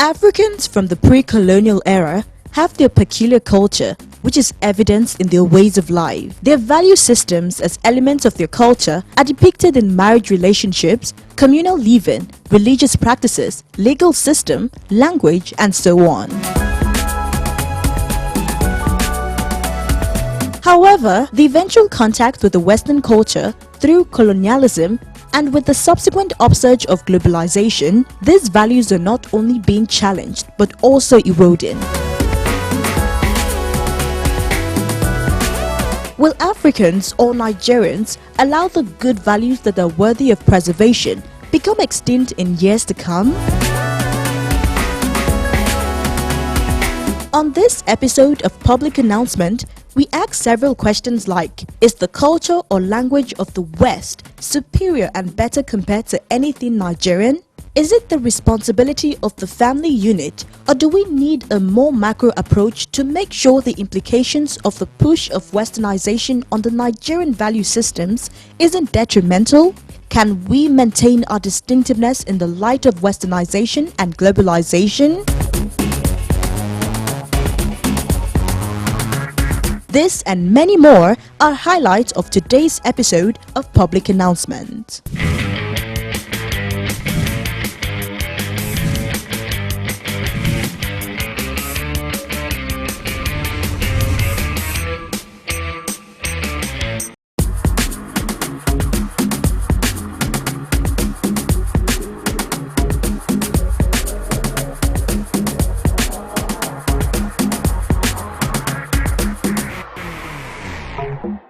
Africans from the pre-colonial era have their peculiar culture, which is evidenced in their ways of life. Their value systems as elements of their culture are depicted in marriage relationships, communal living, religious practices, legal system, language, and so on. However, the eventual contact with the Western culture through colonialism and with the subsequent upsurge of globalization, these values are not only being challenged but also eroding. Will Africans or Nigerians allow the good values that are worthy of preservation become extinct in years to come? On this episode of Public Announcement, we ask several questions like: is the culture or language of the West superior and better compared to anything Nigerian? Is it the responsibility of the family unit, or do we need a more macro approach to make sure the implications of the push of westernization on the Nigerian value systems isn't detrimental? Can we maintain our distinctiveness in the light of westernization and globalization? This and many more are highlights of today's episode of Public Announcement.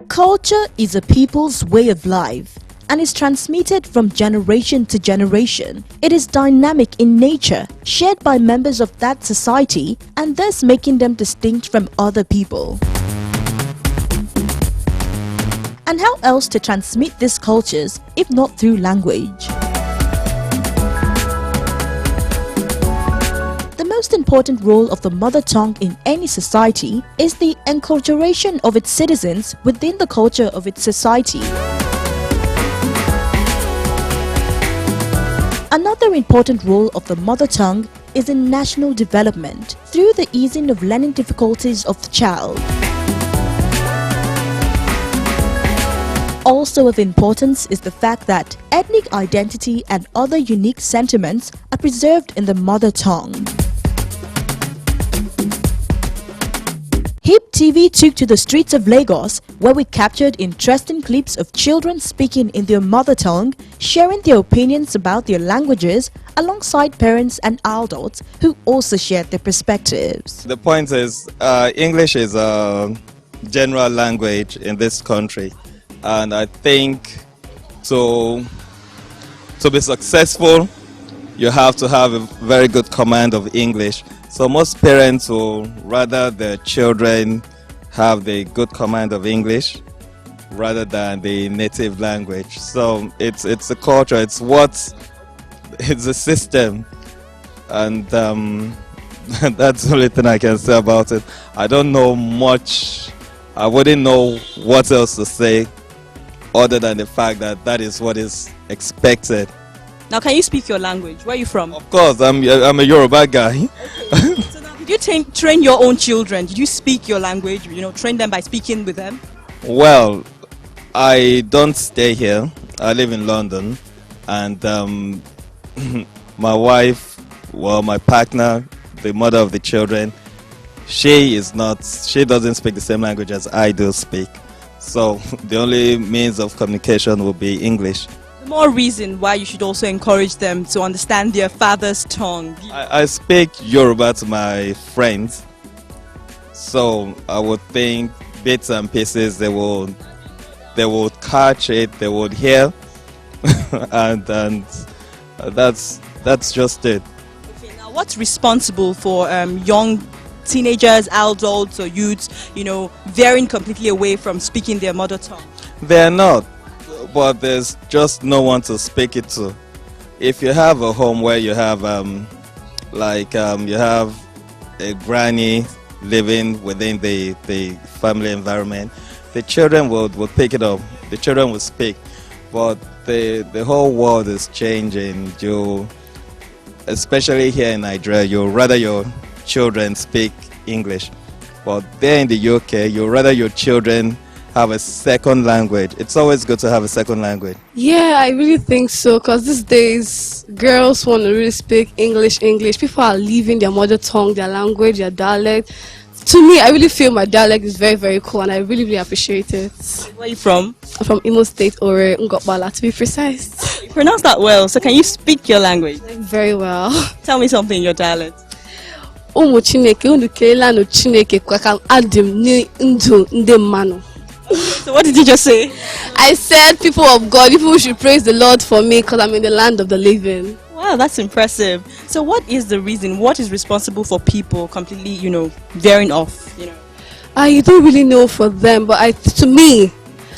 Culture is a people's way of life and is transmitted from generation to generation. It is dynamic in nature, shared by members of that society, and thus making them distinct from other people. And how else to transmit these cultures if not through language? The most important role of the mother tongue in any society is the enculturation of its citizens within the culture of its society. Another important role of the mother tongue is in national development through the easing of learning difficulties of the child. Also of importance is the fact that ethnic identity and other unique sentiments are preserved in the mother tongue. HipTv took to the streets of Lagos, where we captured interesting clips of children speaking in their mother tongue, sharing their opinions about their languages, alongside parents and adults who also shared their perspectives. The point is, English is a general language in this country, and I think to be successful, you have to have a very good command of English. So most parents will rather their children have the good command of English rather than the native language. So it's a culture, it's a system, and that's the only thing I can say about it. I don't know much. I wouldn't know what else to say other than the fact that that is what is expected. Now, can you speak your language? Where are you from? Of course, I'm a Yoruba guy. Okay. So now, did you train your own children? Did you speak your language? Train them by speaking with them? Well, I don't stay here. I live in London, and my wife, my partner, the mother of the children, she doesn't speak the same language as I do speak. So the only means of communication will be English. More reason why you should also encourage them to understand their father's tongue. I speak Yoruba to my friends, so I would think bits and pieces they would catch it, they would hear, and that's just it. Okay, now what's responsible for young teenagers, adults, or youths, veering completely away from speaking their mother tongue? They're not. But there's just no one to speak it to. If you have a home where you have you have a granny living within the family environment, the children will pick it up. The children will speak. But the whole world is changing. especially here in Nigeria, you rather your children speak English. But there in the UK, you rather your children have a second language. It's always good to have a second language. Yeah, I really think so, because these days girls want to really speak English. People are leaving their mother tongue, their language, their dialect. To me, I really feel my dialect is very, very cool, and I really, really appreciate it. Where are you from? I'm from Imo State, or Ngokbala, to be precise. You pronounce that well, so can you speak your language? Very well. Tell me something in your dialect. Ụmụ Chineke, unu kelela nụ Chineke kwa ka adịm n'ndụ ndị mmanụ. So what did you just say? I said, people of God, people should praise the Lord for me, because I'm in the land of the living. Wow, that's impressive. So what is the reason? What is responsible for people completely, veering off? I don't really know for them, but to me,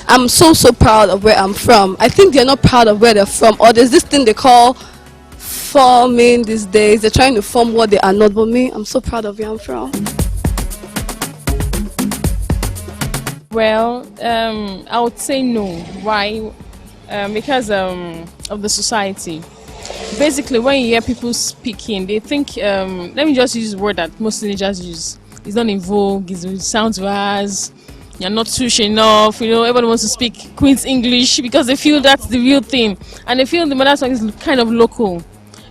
I'm so proud of where I'm from. I think they're not proud of where they're from, or there's this thing they call forming these days. They're trying to form what they are not, but me, I'm so proud of where I'm from. Well, I would say no. Why? Because of the society. Basically, when you hear people speaking, they think, let me just use a word that most teenagers use. It's not in vogue, it sounds ras, you're not touche enough, everybody wants to speak Queen's English because they feel that's the real thing. And they feel the mother tongue is kind of local.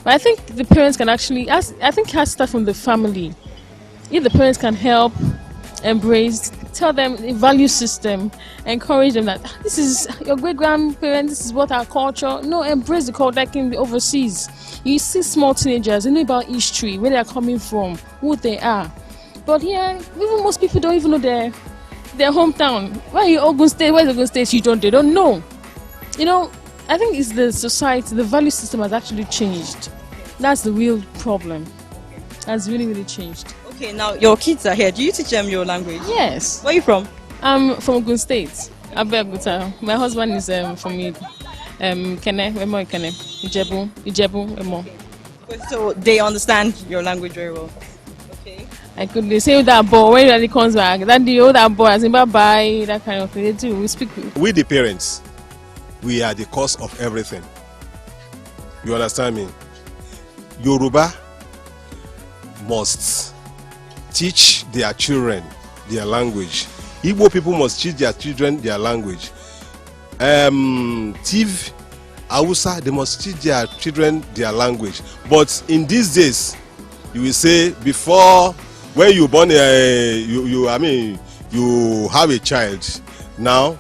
But I think the parents can actually, I think it has to start from the family. If the parents can help, embrace, tell them the value system, encourage them that this is your great grandparents, this is what our culture. No, embrace the culture like in the overseas. You see small teenagers, they know about history, where they are coming from, who they are. But here, even most people don't even know their hometown. Where are you, Ogun State? Where's Ogun State? They don't know. I think it's the society, the value system has actually changed. That's the real problem. That's really, really changed. Okay, now your kids are here. Do you teach them your language? Yes. Where are you from? I'm from Ogun State, Abeokuta. My husband is from Kene, Ijebu, Emo. So they understand your language very well. Okay. I could say that boy when he comes back, that boy, I say bye bye, that kind of thing. They do. We speak. We the parents, we are the cause of everything. You understand me? Yoruba must teach their children their language. Igbo people must teach their children their language. Tiv, Hausa, they must teach their children their language. But in these days, you will say before when you born you have a child now.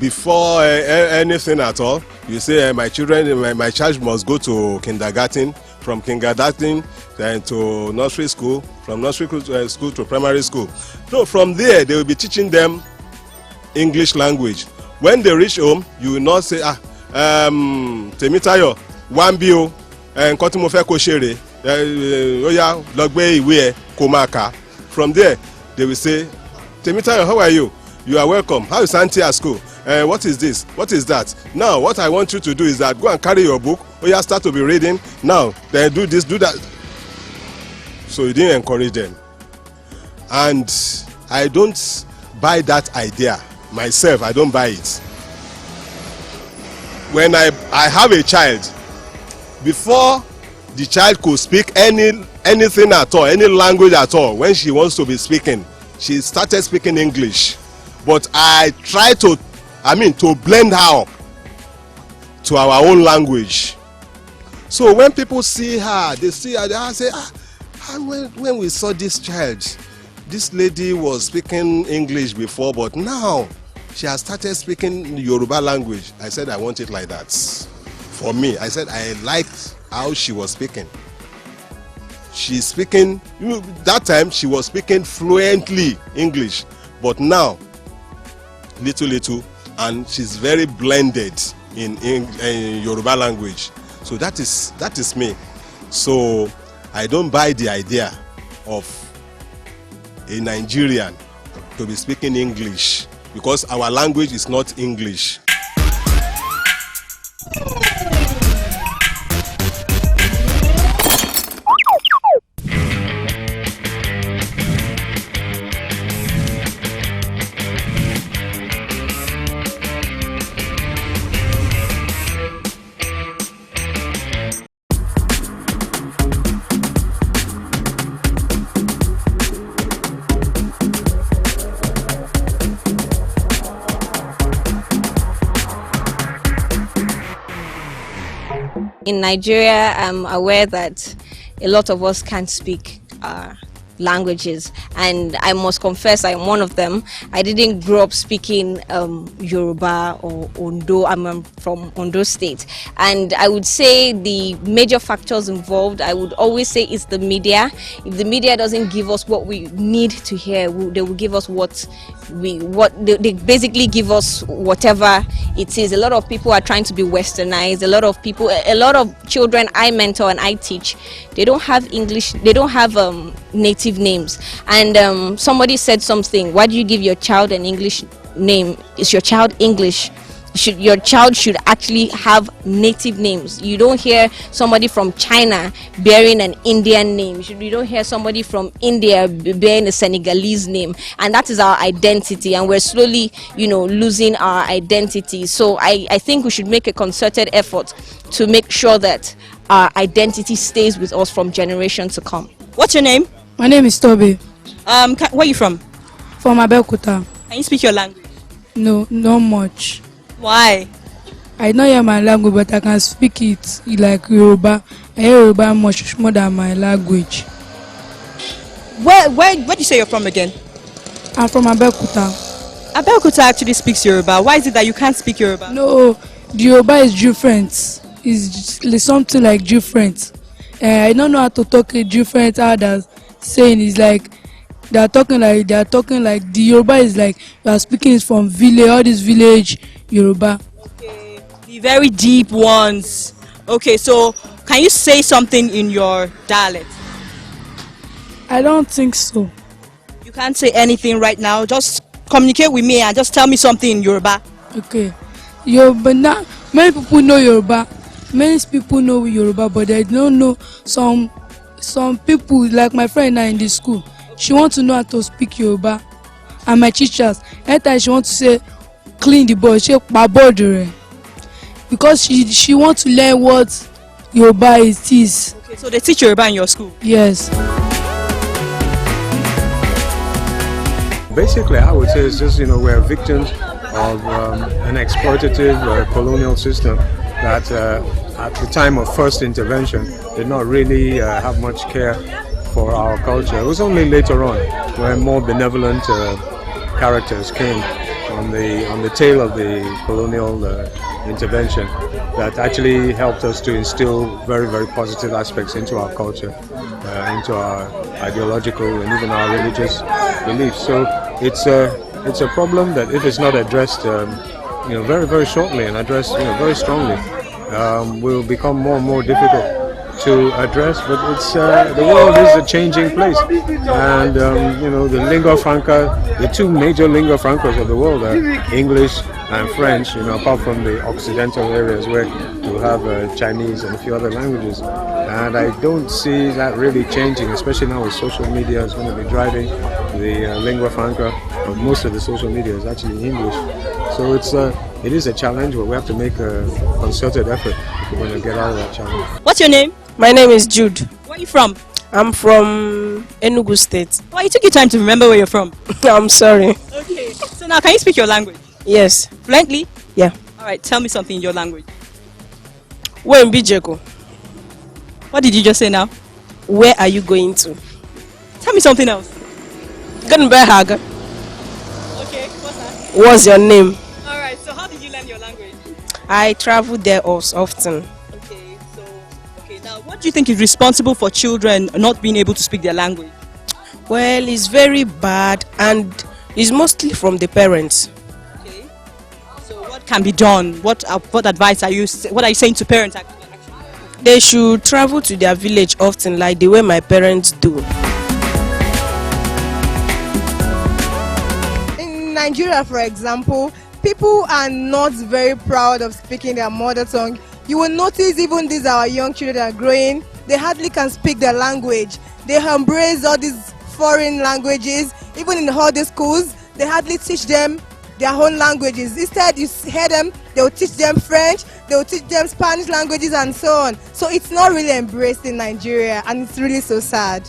Before anything at all, you say my child must go to kindergarten. From kindergarten to nursery school, from nursery school to primary school. So from there, they will be teaching them English language. When they reach home, you will not say, Temitayo, Wambio, and Kotimofe Koshere, Oya, Logbe Iwe, Komaka. From there, they will say, Temitayo, how are you? You are welcome. How is Auntie at school? What is this? What is that? Now, what I want you to do is that go and carry your book. Oh, yeah, start to be reading. Now, then do this, do that. So you didn't encourage them. And I don't buy that idea. Myself, I don't buy it. When I have a child, before the child could speak anything at all, any language at all, when she wants to be speaking, she started speaking English. But I try to blend her up to our own language. So when people see her, they say, when we saw this child, this lady was speaking English before, but now she has started speaking Yoruba language. I said, I want it like that. For me, I said, I liked how she was speaking. She's speaking, that time she was speaking fluently English, but now, little, and she's very blended in Yoruba language. So that is me. So I don't buy the idea of a Nigerian to be speaking English because our language is not English. In Nigeria, I'm aware that a lot of us can't speak languages, and I must confess I'm one of them. I didn't grow up speaking Yoruba or Ondo. I'm from Ondo State, and I would say the major factors involved, I would always say, is the media. If the media doesn't give us what we need to hear, they will give us they basically give us whatever it is. A lot of people are trying to be westernized. A lot of children I mentor and I teach, they don't have English, they don't have native names. And somebody said something, why do you give your child an English name? Is your child English? Your child should actually have native names. You don't hear somebody from China bearing an Indian name. You don't hear somebody from India bearing a Senegalese name. And that is our identity, and we're slowly, losing our identity. So I think we should make a concerted effort to make sure that our identity stays with us from generation to come. What's your name? My name is Toby. Where are you from? From Abeokuta. Can you speak your language? No, not much. Why? I don't hear my language, but I can speak it like Yoruba. I hear Yoruba much more than my language. Where do you say you're from again? I'm from Abeokuta. Abeokuta actually speaks Yoruba. Why is it that you can't speak Yoruba? No, the Yoruba is different. It's something like different. I don't know how to talk it different. How that saying is like they are talking like the Yoruba is like you are speaking is from village, all this village Yoruba. Okay, the very deep ones. Okay, so can you say something in your dialect? I don't think so. You can't say anything right now. Just communicate with me and just tell me something in Yoruba. Okay, Yoruba. Now many people know Yoruba. Many people know Yoruba, but they don't know some people, like my friend now in the school. She wants to know how to speak Yoruba, and my teachers, anytime she wants to say clean the board, she babodure, because she wants to learn what Yoruba is. Okay, so they teach Yoruba in your school? Yes. Basically, I would say it's just, we're victims of an exploitative colonial system that at the time of first intervention did not really have much care for our culture. It was only later on when more benevolent characters came on the tail of the colonial intervention that actually helped us to instill very, very positive aspects into our culture, into our ideological and even our religious beliefs. So it's a problem that if it's not addressed very, very shortly and addressed very strongly, will become more and more difficult to address. But it's the world is a changing place, and the lingua franca, the two major lingua francas of the world are English and French, apart from the occidental areas where you have Chinese and a few other languages. And I don't see that really changing, especially now with social media is going to be driving the lingua franca of most of the social media is actually English. So it is a challenge, but we have to make a concerted effort if we're going to get out of that challenge. What's your name? My name is Jude. Where are you from? I'm from Enugu State. Why you took your time to remember where you're from? I'm sorry. Okay, so now can you speak your language? Yes. Fluently? Yeah. Alright, tell me something in your language. Where in Bijeko? What did you just say now? Where are you going to? Tell me something else. Gunberhaga. Okay, what's that? What's your name? Alright, so how did you learn your language? I travel there often. Okay, now what do you think is responsible for children not being able to speak their language? Well, it's very bad and it's mostly from the parents. Okay, so what can be done? What advice are you saying to parents actually? They should travel to their village often, like the way my parents do. In Nigeria, for example, people are not very proud of speaking their mother tongue. You will notice even these our young children are growing, they hardly can speak their language. They embrace all these foreign languages. Even in all the schools, they hardly teach them their own languages. Instead, you hear them, they will teach them French, they will teach them Spanish languages and so on. So it's not really embraced in Nigeria, and it's really so sad.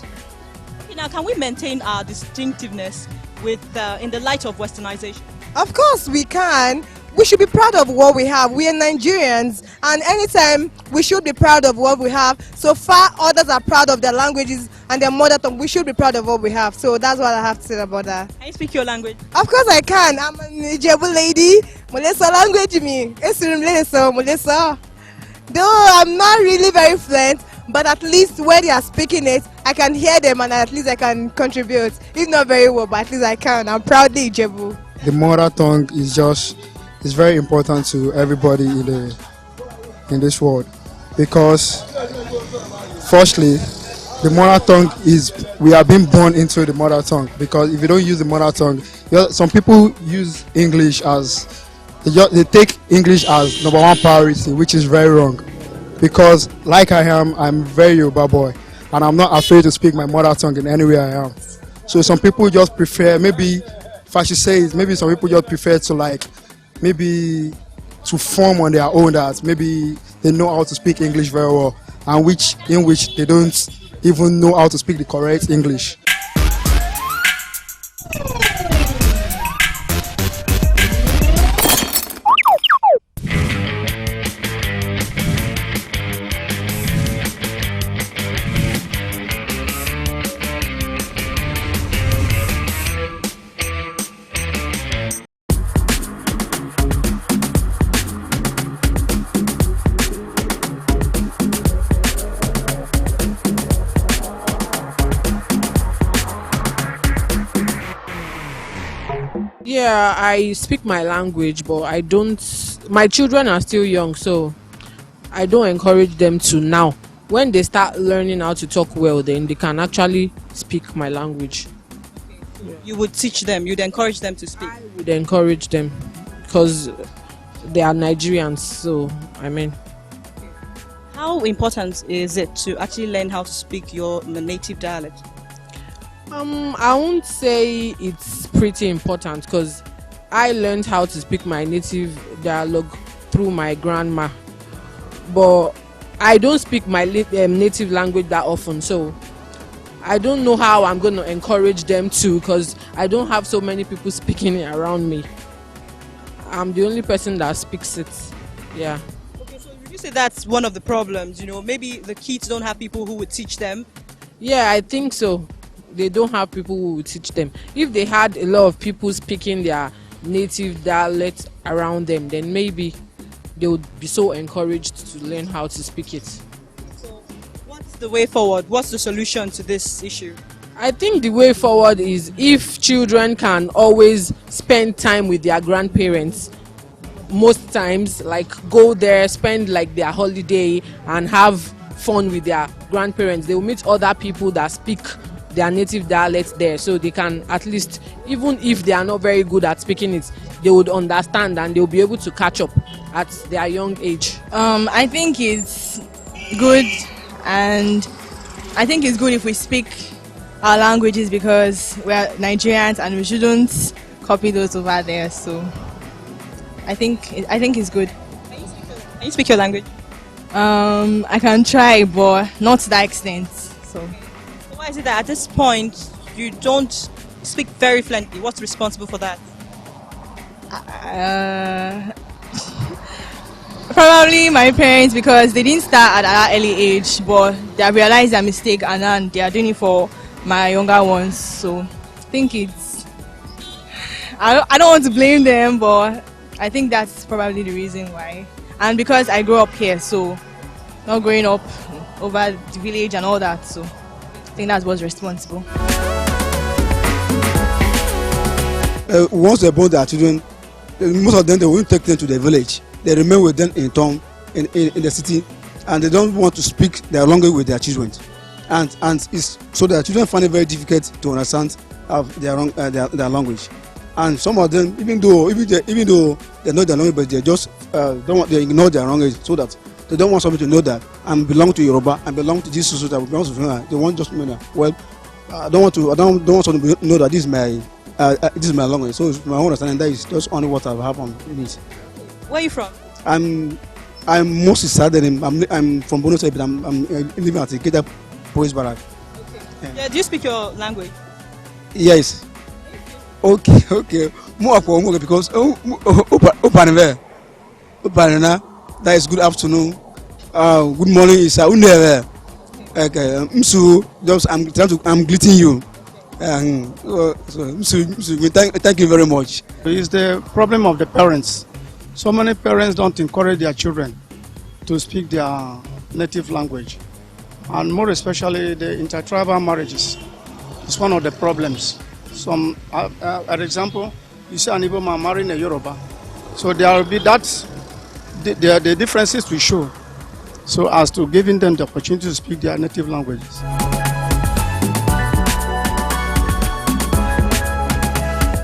Okay, now can we maintain our distinctiveness in the light of westernization? Of course we can. We should be proud of what we have. We are Nigerians, and anytime we should be proud of what we have. So far, others are proud of their languages and their mother tongue. We should be proud of what we have. So that's what I have to say about that. Can you speak your language? Of course I can. I'm an Ijebu lady. Mulesa language me. Mulesa. Though I'm not really very fluent, but at least when they are speaking it, I can hear them and at least I can contribute. If not very well, but at least I can. I'm proudly Ijebu. The mother tongue is very important to everybody in this world, because firstly, the mother tongue we are being born into the mother tongue, because if you don't use the mother tongue, some people use English as they take English as number one priority, which is very wrong, because like I'm very Yoruba boy and I'm not afraid to speak my mother tongue in anywhere I am. So some people just prefer, maybe if I should say it, maybe some people just prefer to maybe to form on their own that maybe they know how to speak English very well, and in which they don't even know how to speak the correct English. Yeah, I speak my language, but I don't. My children are still young, so I don't encourage them to now. When they start learning how to talk well, then they can actually speak my language. You would teach them, you'd encourage them to speak? I would encourage them because they are Nigerians, so I mean. How important is it to actually learn how to speak your native dialect? I won't say it's pretty important, because I learned how to speak my native dialogue through my grandma, but I don't speak my native language that often, so I don't know how I'm going to encourage them to, because I don't have so many people speaking it around me. I'm the only person that speaks it. Yeah. Okay, so would you say that's one of the problems? Maybe the kids don't have people who would teach them? Yeah, I think so. They don't have people who would teach them. If they had a lot of people speaking their native dialect around them, then maybe they would be so encouraged to learn how to speak it. So what's the way forward? What's the solution to this issue? I think the way forward is if children can always spend time with their grandparents, most times, like go there, spend like their holiday and have fun with their grandparents. They will meet other people that speak their native dialects there, so they can at least, even if they are not very good at speaking it, they would understand and they'll be able to catch up at their young age. I think it's good, and I think it's good if we speak our languages, because we are Nigerians and we shouldn't copy those over there. So I think it's good. Can you speak your language? I can try, but not to that extent. So why is it that at this point you don't speak very fluently? What's responsible for that? Probably my parents, because they didn't start at an early age, but they realized their mistake and then they are doing it for my younger ones. So I think I don't want to blame them, but I think that's probably the reason why. And because I grew up here, so not growing up over the village and all that, so I think that's what's responsible. Once they born their children, most of them, they won't take them to the village. They remain with them in town, in the city, and they don't want to speak their language with their children. And it's so their children find it very difficult to understand their language. And some of them, even though they know their language, but they just they ignore their language, so that they don't want somebody to know that I belong to Yoruba, I belong to this society, I belong to Finland. They want just to know that. Well, I don't want somebody to know that this is my language. So my own understanding, that is just only what I've happened in it. Where are you from? I'm mostly southern. I'm from Borne, but I'm living at the Geta Police Barrack. Okay. Yeah, do you speak your language? Yes. Okay. More because that is good afternoon. Good morning, is okay. I'm greeting you. Thank you very much. It's the problem of the parents. So many parents don't encourage their children to speak their native language, and more especially the intertribal marriages. It's one of the problems. Some, for example, you see an Igbo man marrying a Yoruba, so there will be that the differences we show, so as to giving them the opportunity to speak their native languages.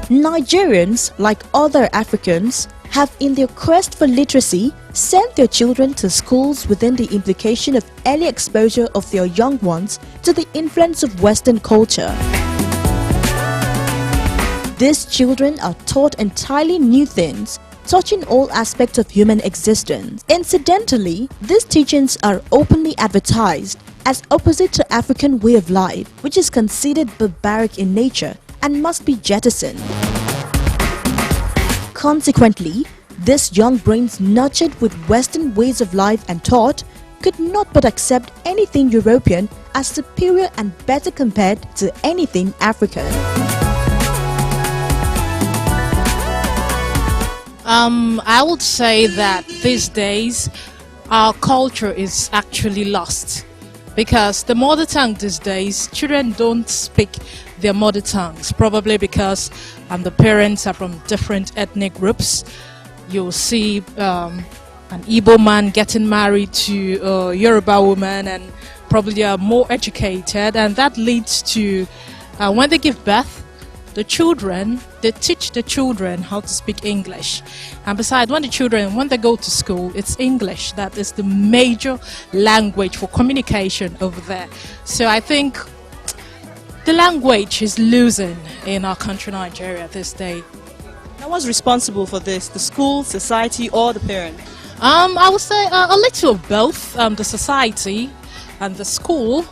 Nigerians, like other Africans, have in their quest for literacy sent their children to schools within the implication of early exposure of their young ones to the influence of Western culture. These children are taught entirely new things, touching all aspects of human existence. Incidentally, these teachings are openly advertised as opposite to African way of life, which is considered barbaric in nature and must be jettisoned. Consequently, these young brains nurtured with Western ways of life and thought could not but accept anything European as superior and better compared to anything African. I would say that these days our culture is actually lost, because the mother tongue these days, children don't speak their mother tongues, probably because the parents are from different ethnic groups. You'll see an Igbo man getting married to a Yoruba woman, and probably they are more educated, and that leads to when they give birth, they teach the children how to speak English. And besides, when they go to school, it's English that is the major language for communication over there. So I think the language is losing in our country, Nigeria, this day. Now, what's responsible for this? The school, society, or the parent? I would say a little of both. The society and the school.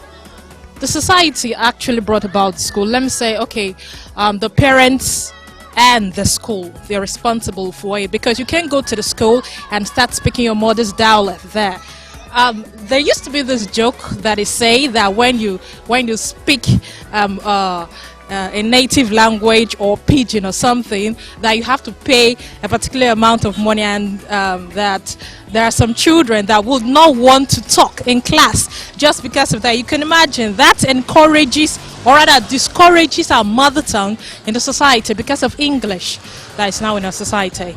The society actually brought about the school. Let me say, okay, the parents and the school, they're responsible for it, because you can't go to the school and start speaking your mother's dialect there. There used to be this joke that is say that when you speak a native language or pidgin or something, that you have to pay a particular amount of money, and that there are some children that would not want to talk in class just because of that. You can imagine that encourages, or rather discourages, our mother tongue in the society because of English that is now in our society.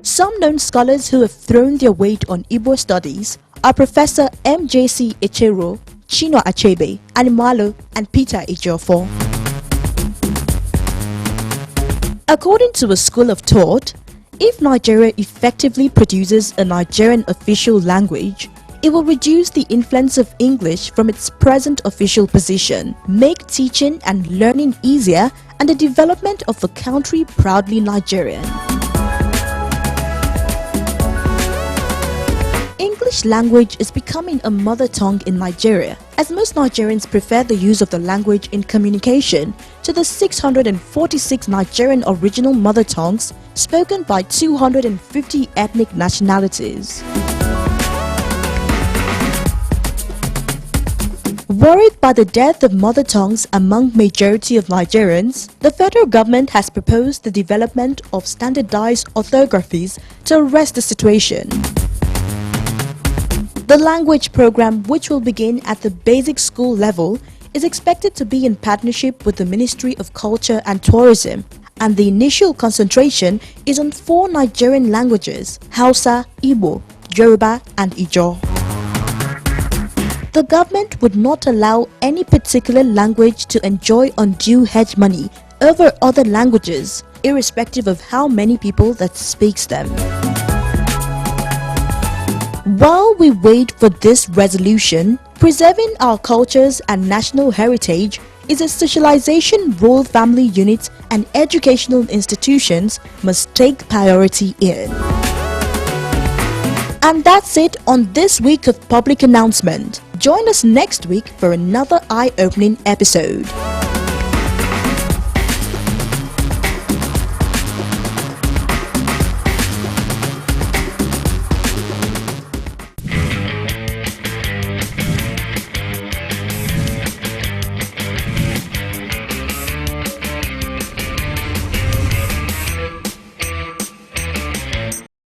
Some known scholars who have thrown their weight on Igbo studies are Professor M.J.C. Echero, Chino Achebe, Animalo, and Peter Ejiofor. According to a school of thought, if Nigeria effectively produces a Nigerian official language, it will reduce the influence of English from its present official position, make teaching and learning easier, and the development of the country proudly Nigerian. English language is becoming a mother tongue in Nigeria, as most Nigerians prefer the use of the language in communication to the 646 Nigerian original mother tongues spoken by 250 ethnic nationalities. Worried by the death of mother tongues among majority of Nigerians, the federal government has proposed the development of standardized orthographies to arrest the situation. The language program, which will begin at the basic school level, is expected to be in partnership with the Ministry of Culture and Tourism, and the initial concentration is on 4 Nigerian languages: Hausa, Igbo, Yoruba, and Ijaw. The government would not allow any particular language to enjoy undue hegemony over other languages, irrespective of how many people that speaks them. While we wait for this resolution, preserving our cultures and national heritage is a socialization role family units and educational institutions must take priority in. And that's it on this week of Public Announcement. Join us next week for another eye-opening episode.